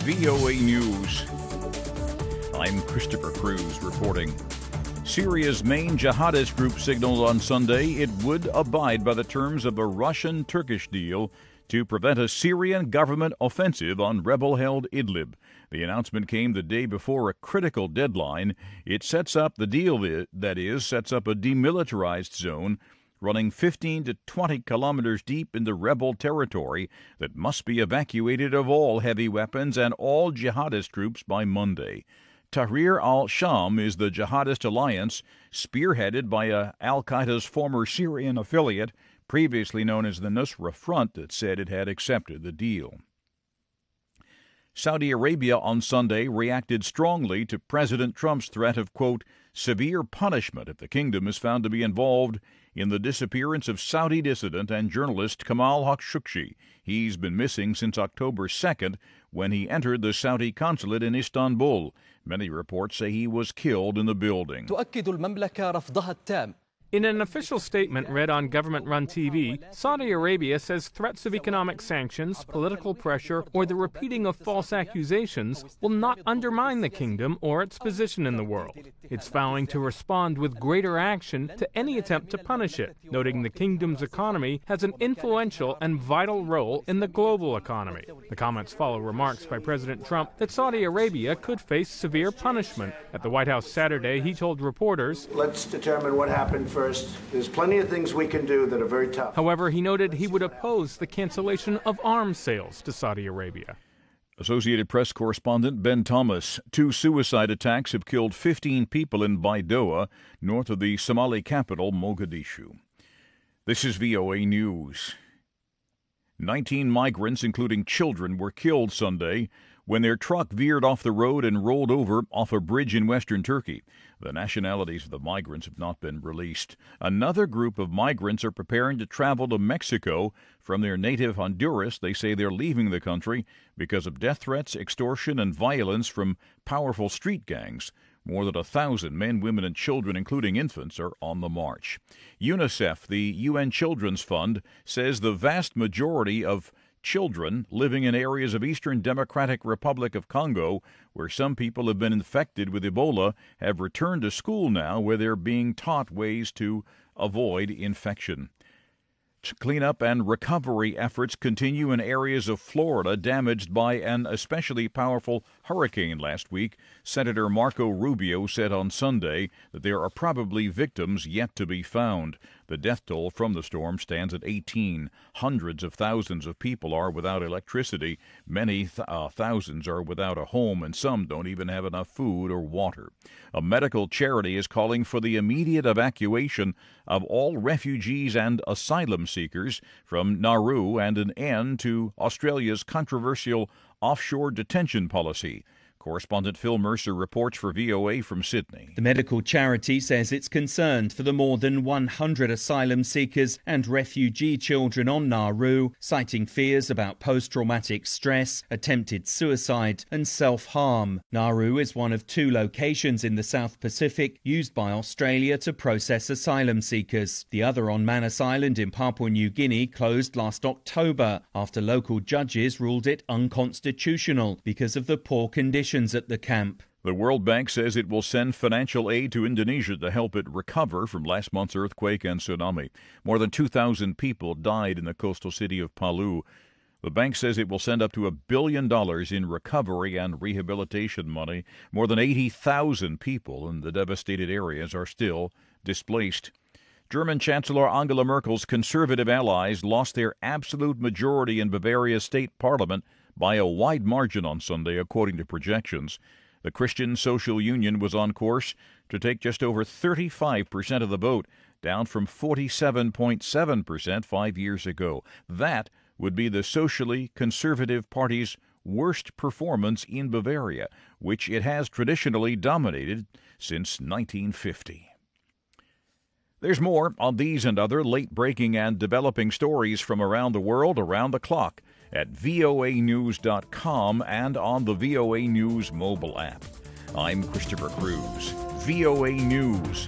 VOA News. I'm Christopher Cruz reporting. Syria's main jihadist group signaled on Sunday it would abide by the terms of a Russian-Turkish deal to prevent a Syrian government offensive on rebel-held Idlib. The announcement came the day before a critical deadline. It sets up the deal, sets up a demilitarized zone running 15 to 20 kilometers deep into rebel territory that must be evacuated of all heavy weapons and all jihadist troops by Monday. Tahrir al-Sham is the jihadist alliance spearheaded by al-Qaeda's former Syrian affiliate, previously known as the Nusra Front, that said it had accepted the deal. Saudi Arabia on Sunday reacted strongly to President Trump's threat of, quote, severe punishment if the kingdom is found to be involved in the disappearance of Saudi dissident and journalist Jamal Khashoggi. He's been missing since October 2nd when he entered the Saudi consulate in Istanbul. Many reports say he was killed in the building. تؤكد المملكة رفضها التام. In an official statement read on government-run TV, Saudi Arabia says threats of economic sanctions, political pressure, or the repeating of false accusations will not undermine the kingdom or its position in the world. It's vowing to respond with greater action to any attempt to punish it, noting the kingdom's economy has an influential and vital role in the global economy. The comments follow remarks by President Trump that Saudi Arabia could face severe punishment. At the White House Saturday, he told reporters, let's determine what happened first. There's plenty of things we can do that are very tough. However, he noted he would oppose the cancellation of arms sales to Saudi Arabia. Associated Press correspondent Ben Thomas. 2 suicide attacks have killed 15 people in Baidoa, north of the Somali capital, Mogadishu. This is VOA News. 19 migrants, including children, were killed Sunday when their truck veered off the road and rolled over off a bridge in western Turkey. The nationalities of the migrants have not been released. Another group of migrants are preparing to travel to Mexico from their native Honduras. They say they're leaving the country because of death threats, extortion, and violence from powerful street gangs. More than 1,000 men, women, and children, including infants, are on the march. UNICEF, the UN Children's Fund, says the vast majority of children living in areas of Eastern Democratic Republic of Congo, where some people have been infected with Ebola, have returned to school now, where they're being taught ways to avoid infection. Cleanup and recovery efforts continue in areas of Florida damaged by an especially powerful hurricane last week. Senator Marco Rubio said on Sunday that there are probably victims yet to be found. The death toll from the storm stands at 18. Hundreds of thousands of people are without electricity. Many thousands are without a home, and some don't even have enough food or water. A medical charity is calling for the immediate evacuation of all refugees and asylum-seekers from Naru and an end to Australia's controversial offshore detention policy. Correspondent Phil Mercer reports for VOA from Sydney. The medical charity says it's concerned for the more than 100 asylum seekers and refugee children on Naru, citing fears about post-traumatic stress, attempted suicide and self-harm. Naru is one of 2 locations in the South Pacific used by Australia to process asylum seekers. The other on Manus Island in Papua New Guinea closed last October after local judges ruled it unconstitutional because of the poor conditions at the camp. The World Bank says it will send financial aid to Indonesia to help it recover from last month's earthquake and tsunami. More than 2,000 people died in the coastal city of Palu. The bank says it will send up to $1 billion in recovery and rehabilitation money. More than 80,000 people in the devastated areas are still displaced. German Chancellor Angela Merkel's conservative allies lost their absolute majority in Bavaria's state parliament by a wide margin on Sunday, according to projections. The Christian Social Union was on course to take just over 35% of the vote, down from 47.7% 5 years ago. That would be the socially conservative party's worst performance in Bavaria, which it has traditionally dominated since 1950. There's more on these and other late-breaking and developing stories from around the world around the clock at voanews.com and on the VOA News mobile app. I'm Christopher Cruz. VOA News.